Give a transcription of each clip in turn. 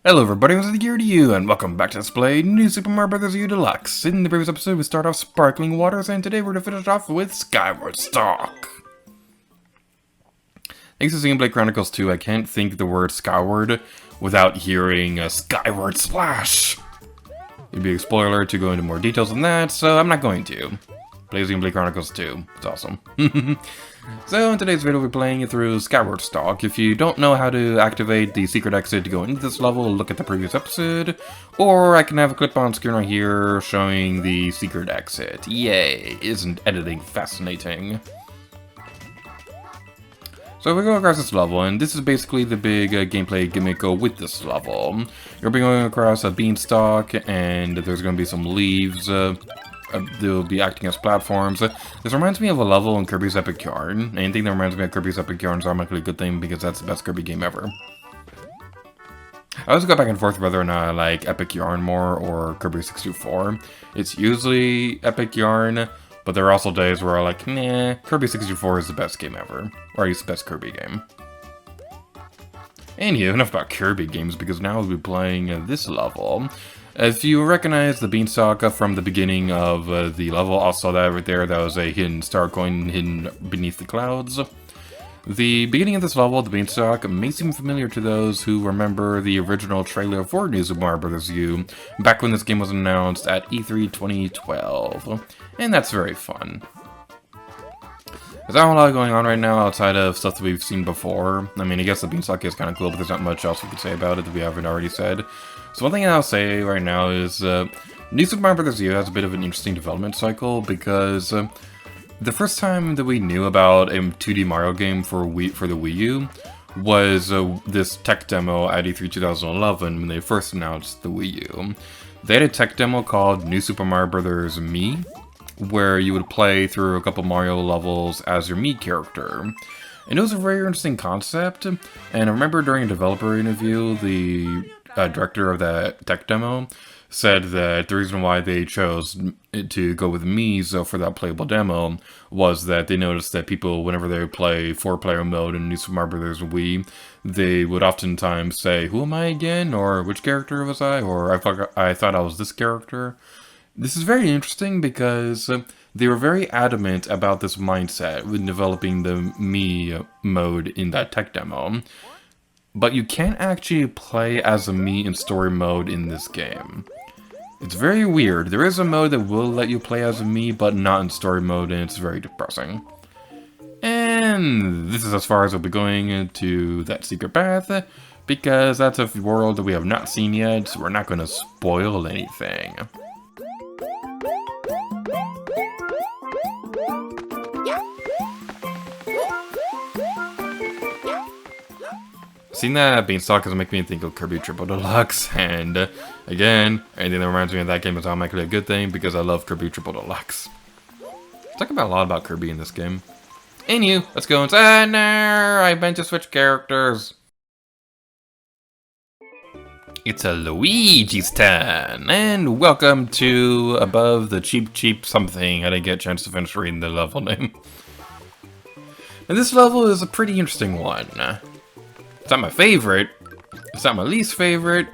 Hello everybody, what's the gear to you, and welcome back to Let's Play New Super Mario Bros. U Deluxe. In the previous episode, we start off Sparkling Waters, and today we're going to finish off with Skyward Stalk. Thanks to Xenoblade Chronicles 2, I can't think the word Skyward without hearing a Skyward Splash. It'd be a spoiler to go into more details than that, so I'm not going to. Play Xenoblade Chronicles 2, it's awesome. So in today's video we're playing through Skyward Stalk. If you don't know how to activate the secret exit to go into this level, look at the previous episode. Or I can have a clip on screen right here showing the secret exit. Yay, isn't editing fascinating? So we go across this level, and this is basically the big gameplay gimmick with this level. You'll be going across a beanstalk, and there's going to be some leaves. They'll be acting as platforms. This reminds me of a level in Kirby's Epic Yarn. Anything that reminds me of Kirby's Epic Yarn is automatically a good thing because that's the best Kirby game ever. I always go back and forth whether or not I like Epic Yarn more or Kirby 64. It's usually Epic Yarn, but there are also days where I'm like, nah, Kirby 64 is the best game ever. Or at least the best Kirby game. Anywho, enough about Kirby games because now we'll be playing this level. If you recognize the beanstalk from the beginning of the level, also that right there, that was a hidden star coin hidden beneath the clouds. The beginning of this level, the beanstalk, may seem familiar to those who remember the original trailer for New Super Mario Bros. U, back when this game was announced at E3 2012. And that's very fun. There's not a lot going on right now outside of stuff that we've seen before. I mean, I guess the beanstalk is kind of cool, but there's not much else we could say about it that we haven't already said. So one thing I'll say right now is New Super Mario Bros. U has a bit of an interesting development cycle because the first time that we knew about a 2D Mario game for the Wii U was this tech demo at E3 2011 when they first announced the Wii U. They had a tech demo called New Super Mario Bros. Mii, where you would play through a couple Mario levels as your Mii character. And it was a very interesting concept, and I remember during a developer interview, the director of that tech demo said that the reason why they chose to go with Mii for that playable demo was that they noticed that people, whenever they play 4-player mode in New Super Mario Bros. Wii, they would oftentimes say, "Who am I again?" or "Which character was I?" or I thought I was this character." This is very interesting because they were very adamant about this mindset when developing the Mii mode in that tech demo. But you can't actually play as a Mii in story mode in this game. It's very weird. There is a mode that will let you play as a Mii, but not in story mode, and it's very depressing. And this is as far as we'll be going into that secret path, because that's a world that we have not seen yet, so we're not going to spoil anything. Seeing that beanstalk is making me think of Kirby Triple Deluxe, and again, anything that reminds me of that game is automatically a good thing because I love Kirby Triple Deluxe. Talk about a lot about Kirby in this game. Anywho, let's go inside there. I meant to switch characters. It's a Luigi's turn, and welcome to Above the Cheep something. I didn't get a chance to finish reading the level name. And this level is a pretty interesting one. It's not my favorite, it's not my least favorite,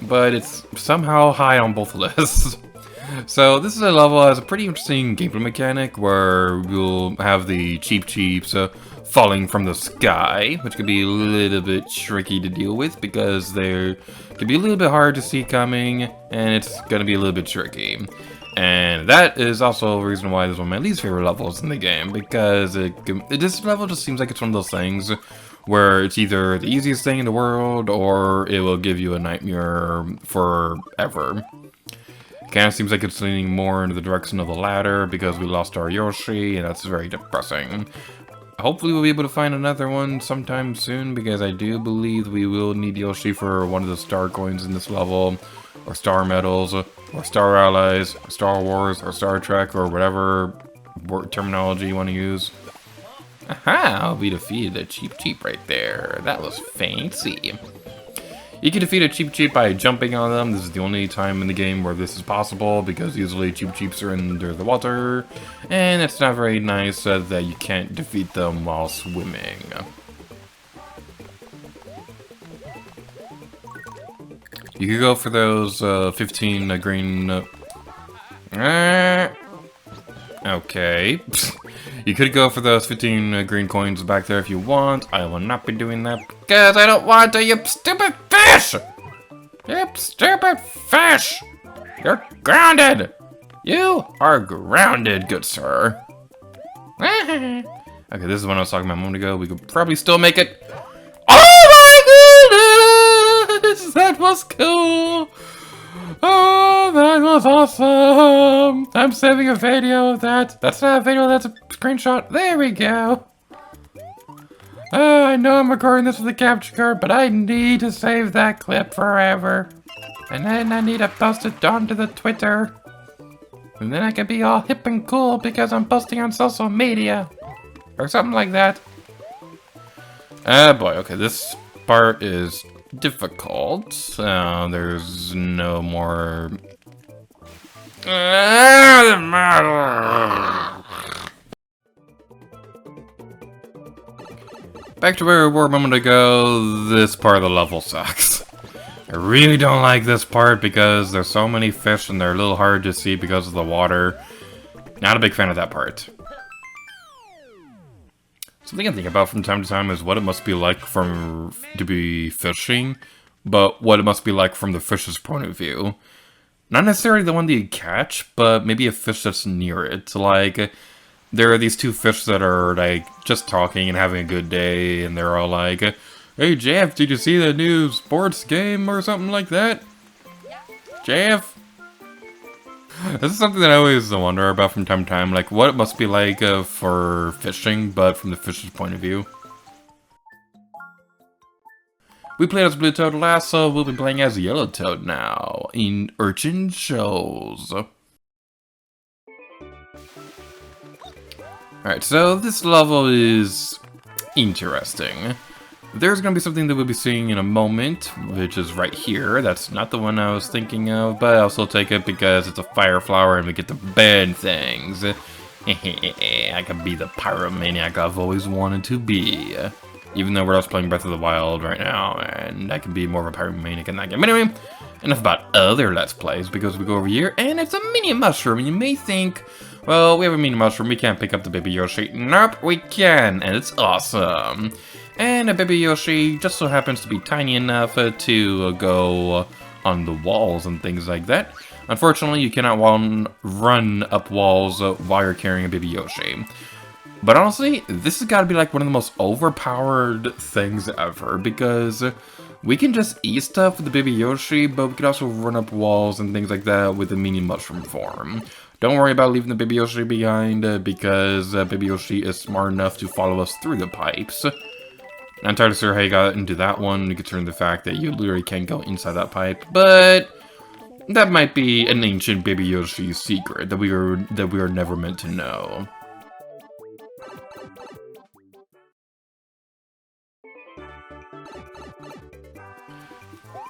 but it's somehow high on both lists. So this is a level that has a pretty interesting gameplay mechanic where you'll have the Cheeps falling from the sky, which could be a little bit tricky to deal with because they can be a little bit hard to see coming, and it's going to be a little bit tricky. And that is also a reason why this is one of my least favorite levels in the game, because this level just seems like it's one of those things where it's either the easiest thing in the world, or it will give you a nightmare forever. It kind of seems like it's leaning more into the direction of the latter, because we lost our Yoshi, and that's very depressing. Hopefully we'll be able to find another one sometime soon, because I do believe we will need Yoshi for one of the star coins in this level, or star medals, or star allies, or Star Wars, or Star Trek, or whatever terminology you want to use. Aha! We defeated a Cheep right there. That was fancy. You can defeat a Cheep by jumping on them. This is the only time in the game where this is possible, because usually Cheeps are under the water, and it's not very nice that you can't defeat them while swimming. You could go for those 15 green... okay. You could go for those 15 green coins back there if you want. I will not be doing that because I don't want to, you stupid fish! You stupid fish! You're grounded! You are grounded, good sir. Okay, this is what I was talking about a moment ago. We could probably still make it. Oh my goodness! That was cool! Oh, that was awesome! I'm saving a video of that. That's not a video, that's a screenshot. There we go. I know I'm recording this with a capture card, but I need to save that clip forever. And then I need to post it onto the Twitter. And then I can be all hip and cool because I'm posting on social media. Or something like that. Boy, okay, this part is difficult. There's no more... Back to where we were a moment ago, this part of the level sucks. I really don't like this part because there's so many fish and they're a little hard to see because of the water. Not a big fan of that part. Something I think about from time to time is what it must be like to be fishing, but what it must be like from the fish's point of view. Not necessarily the one that you catch, but maybe a fish that's near it. Like, there are these two fish that are, like, just talking and having a good day, and they're all like, hey, Jeff, did you see the new sports game or something like that? Jeff? This is something that I always wonder about from time to time, like, what it must be like for fishing, but from the fish's point of view. We played as Blue Toad last, so we'll be playing as Yellow Toad now, in Urchin Shoals. Alright, so this level is interesting. There's going to be something that we'll be seeing in a moment, which is right here. That's not the one I was thinking of, but I'll still take it because it's a fire flower and we get to bend things. I can be the pyromaniac I've always wanted to be. Even though we're also playing Breath of the Wild right now, and I can be more of a pyromaniac in that game. But anyway, enough about other Let's Plays, because we go over here, and it's a mini mushroom, and you may think, well, we have a mini mushroom, we can't pick up the baby Yoshi. Nope, we can, and it's awesome. And a baby Yoshi just so happens to be tiny enough to go on the walls and things like that. Unfortunately, you cannot run up walls while you're carrying a baby Yoshi. But honestly, this has got to be like one of the most overpowered things ever, because we can just eat stuff with the baby Yoshi, but we can also run up walls and things like that with the mini mushroom form. Don't worry about leaving the baby Yoshi behind, because baby Yoshi is smart enough to follow us through the pipes. Not entirely sure how you got into that one, considering the fact that you literally can't go inside that pipe, but that might be an ancient baby Yoshi secret that we are never meant to know.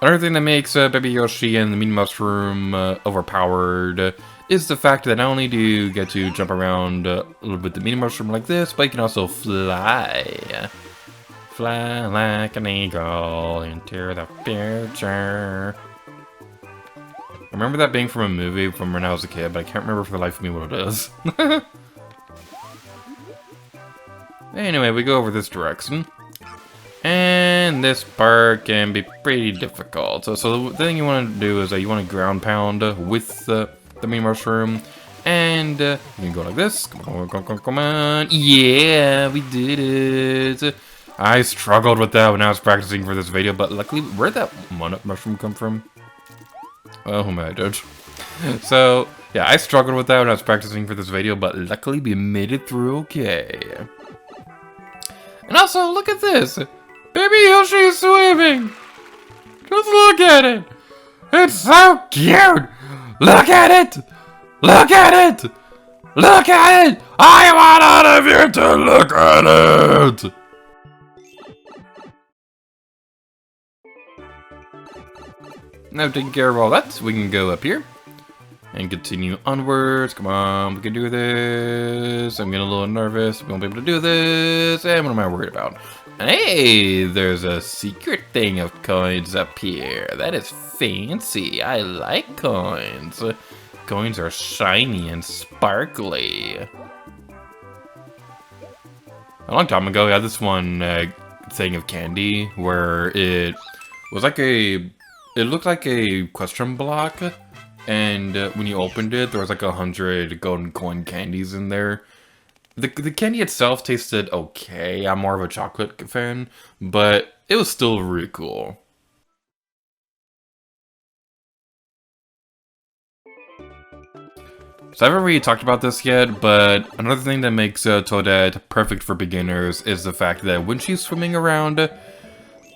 Another thing that makes Baby Yoshi and the mini mushroom overpowered is the fact that not only do you get to jump around a little bit the mini mushroom like this, but you can also fly. Fly like an eagle into the future. I remember that being from a movie from when I was a kid, but I can't remember for the life of me what it is. Anyway, we go over this direction. And this part can be pretty difficult. So the thing you want to do is you want to ground pound with the mini mushroom. And you can go like this. Come on. Yeah, we did it. I struggled with that when I was practicing for this video, but luckily, where'd that mushroom come from? Oh, who am I to judge? So, yeah, I struggled with that when I was practicing for this video, but luckily we made it through okay. And also, look at this! Baby Yoshi is swimming! Just look at it! It's so cute! Look at it! Look at it! Look at it! I want all of you to look at it! Now taking care of all that, we can go up here. And continue onwards. Come on, we can do this. I'm getting a little nervous. We won't be able to do this. And what am I worried about? Hey, there's a secret thing of coins up here. That is fancy. I like coins. Coins are shiny and sparkly. A long time ago, we had this one thing of candy where it was like it looked like a question block. And when you opened it, there was like 100 golden coin candies in there. The candy itself tasted okay. I'm more of a chocolate fan, but it was still really cool. So I haven't really talked about this yet, but another thing that makes Toadette perfect for beginners is the fact that when she's swimming around,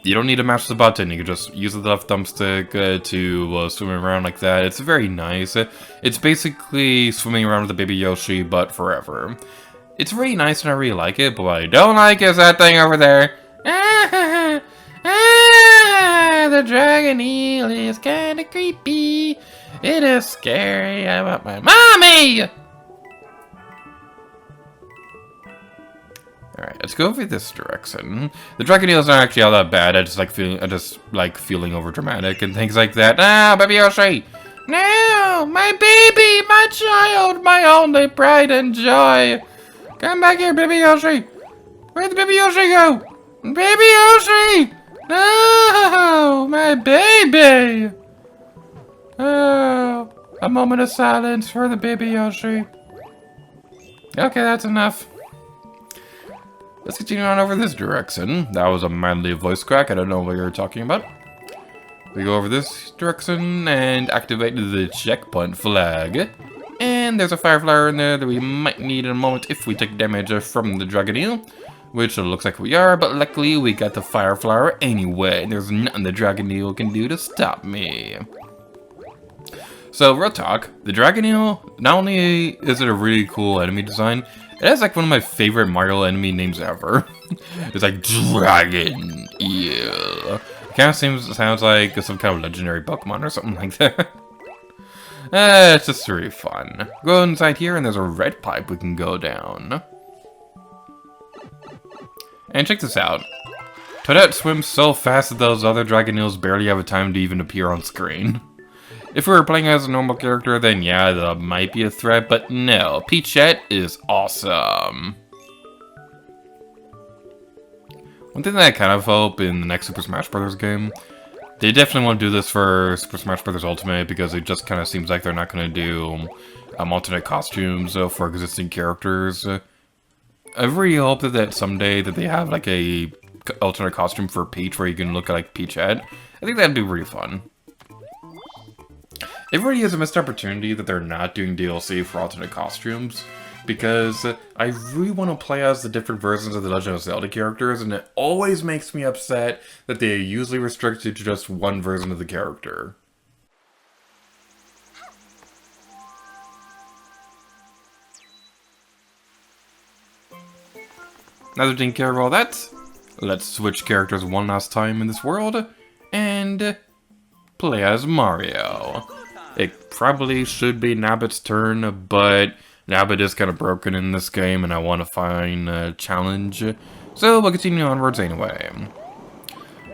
you don't need to mash the button. You can just use the left thumbstick to swim around like that. It's very nice. It's basically swimming around with a baby Yoshi, but forever. It's really nice and I really like it, but what I don't like is that thing over there. The Dragoneel is kinda creepy. It is scary. I want my mommy! Alright, let's go over this direction. The Dragoneel's not actually all that bad. I just like feeling over dramatic and things like that. Ah, baby Yoshi! No! My baby! My child! My only pride and joy! Come back here, baby Yoshi! Where'd the baby Yoshi go? Baby Yoshi! No! My baby! Oh, a moment of silence for the baby Yoshi. Okay, that's enough. Let's continue on over this direction. That was a manly voice crack. I don't know what you're talking about. We go over this direction and activate the checkpoint flag. And there's a fire flower in there that we might need in a moment if we take damage from the Dragoneel. Which it looks like we are, but luckily we got the fire flower anyway. And there's nothing the Dragoneel can do to stop me. So, real talk, the Dragoneel, not only is it a really cool enemy design, it has like one of my favorite Mario enemy names ever. It's like Dragoneel. It kind of sounds like some kind of legendary Pokemon or something like that. It's just really fun. Go inside here and there's a red pipe we can go down. And check this out. Toadette swims so fast that those other Dragoneels barely have a time to even appear on screen. If we were playing as a normal character, then yeah, that might be a threat, but no, Peachette is awesome. One thing that I kind of hope in the next Super Smash Bros. Game, they definitely want to do this for Super Smash Bros. Ultimate, because it just kind of seems like they're not going to do alternate costumes for existing characters. I really hope that someday that they have like a alternate costume for Peach where you can look like Peachette. I think that'd be really fun. It really is a missed opportunity that they're not doing DLC for alternate costumes, because I really want to play as the different versions of the Legend of Zelda characters, and it always makes me upset that they are usually restricted to just one version of the character. Now that we taking care of all that, let's switch characters one last time in this world, and play as Mario. It probably should be Nabbit's turn, but Nabbit is kind of broken in this game, and I want to find a challenge. So we'll continue onwards anyway.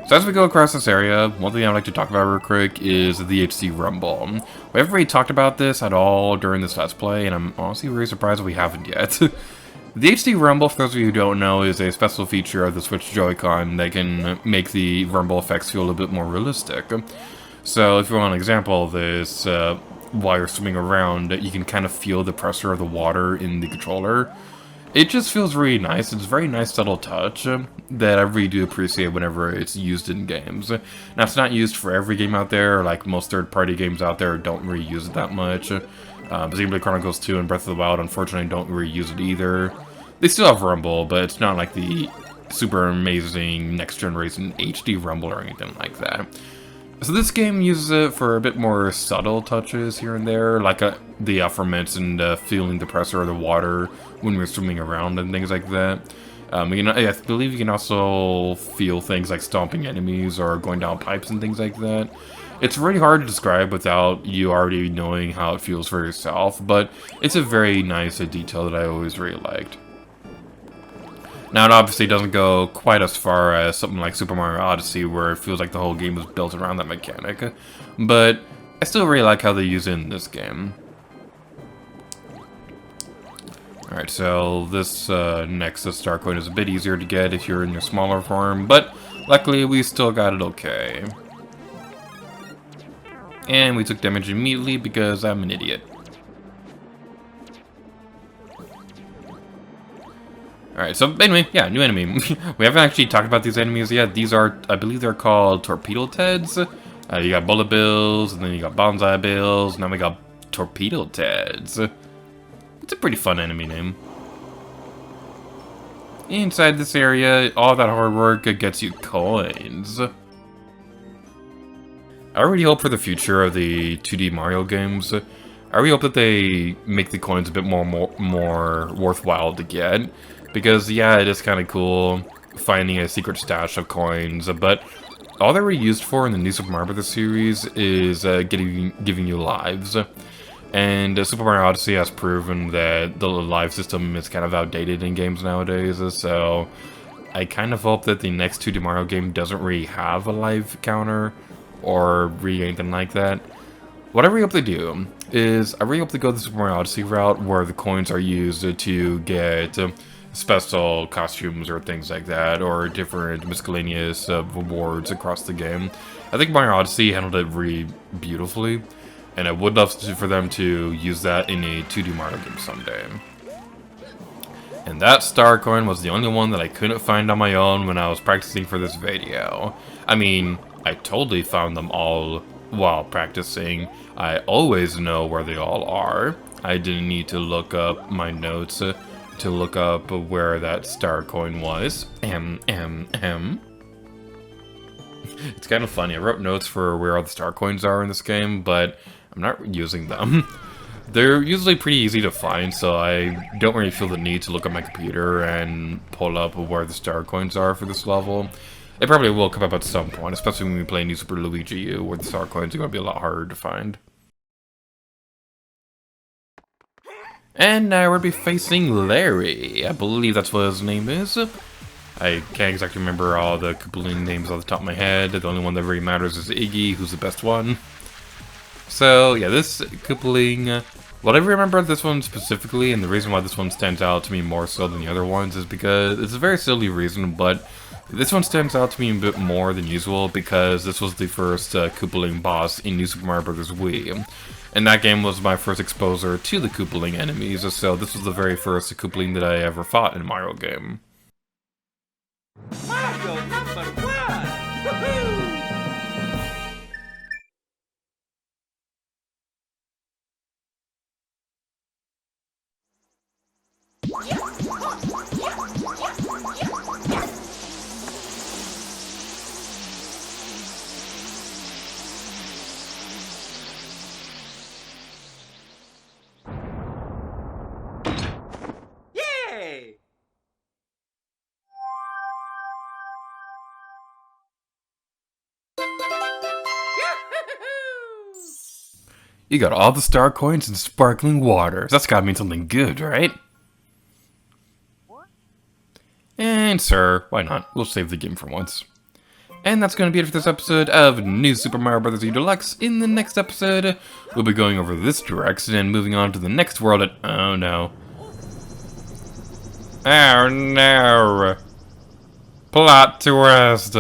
So as we go across this area, one thing I'd like to talk about real quick is the HC Rumble. We haven't really talked about this at all during this Let's Play, and I'm honestly really surprised we haven't yet. The HD Rumble, for those of you who don't know, is a special feature of the Switch Joy-Con that can make the rumble effects feel a little bit more realistic. So if you want an example of this, while you're swimming around, you can kind of feel the pressure of the water in the controller. It just feels really nice. It's a very nice subtle touch that I really do appreciate whenever it's used in games. Now, it's not used for every game out there. Like most third-party games out there don't really use it that much. Xenoblade Chronicles 2 and Breath of the Wild, unfortunately, don't really use it either. They still have Rumble, but it's not like the super amazing next-generation HD Rumble or anything like that. So this game uses it for a bit more subtle touches here and there, like the aforementioned feeling the pressure of the water when we're swimming around and things like that. I believe you can also feel things like stomping enemies or going down pipes and things like that. It's really hard to describe without you already knowing how it feels for yourself, but it's a very nice detail that I always really liked. Now, it obviously doesn't go quite as far as something like Super Mario Odyssey, where it feels like the whole game was built around that mechanic, but I still really like how they use it in this game. Alright, so this Nexus Star Coin is a bit easier to get if you're in your smaller form, but luckily we still got it okay. And we took damage immediately because I'm an idiot. Alright, so anyway, yeah, new enemy. We haven't actually talked about these enemies yet. These are, I believe they're called Torpedo Teds. You got Bullet Bills, and then you got Bonsai Bills, now we got Torpedo Teds. It's a pretty fun enemy name. Inside this area, all that hard work gets you coins. I really hope for the future of the 2D Mario games, I really hope that they make the coins a bit more worthwhile to get. Because, yeah, it is kind of cool finding a secret stash of coins, but all they're really used for in the new Super Mario Bros. Series is giving you lives. And Super Mario Odyssey has proven that the live system is kind of outdated in games nowadays, so I kind of hope that the next 2D Mario game doesn't really have a live counter or really anything like that. What I really hope they do is, I really hope they go the Super Mario Odyssey route where the coins are used to get special costumes or things like that, or different miscellaneous rewards across the game. I think Mario Odyssey handled it really beautifully, and I would love for them to use that in a 2D Mario game someday. And that star coin was the only one that I couldn't find on my own when I was practicing for this video. I mean, I totally found them all while practicing. I always know where they all are. I didn't need to look up my notes to look up where that star coin was. It's kind of funny. I wrote notes for where all the star coins are in this game, but I'm not using them. They're usually pretty easy to find, so I don't really feel the need to look at my computer and pull up where the star coins are for this level. It probably will come up at some point, especially when we play New Super Luigi U, where the star coins are going to be a lot harder to find. And now we'll be facing Larry. I believe that's what his name is. I can't exactly remember all the Koopaling names off the top of my head. The only one that really matters is Iggy, who's the best one. So, yeah, this Koopaling... What I remember of this one specifically, and the reason why this one stands out to me more so than the other ones, is because it's a very silly reason, but this one stands out to me a bit more than usual because this was the first Koopaling boss in New Super Mario Bros. Wii. And that game was my first exposure to the Koopaling enemies, so this was the very first Koopaling that I ever fought in a Mario game. Mario #1! Woohoo! Yay! You got all the star coins and sparkling water. That's gotta mean something good, right? And sir, why not? We'll save the game for once. And that's going to be it for this episode of New Super Mario Bros. U Deluxe. In the next episode, we'll be going over this direction and moving on to the next world at... Oh no. Oh no. Plot twist.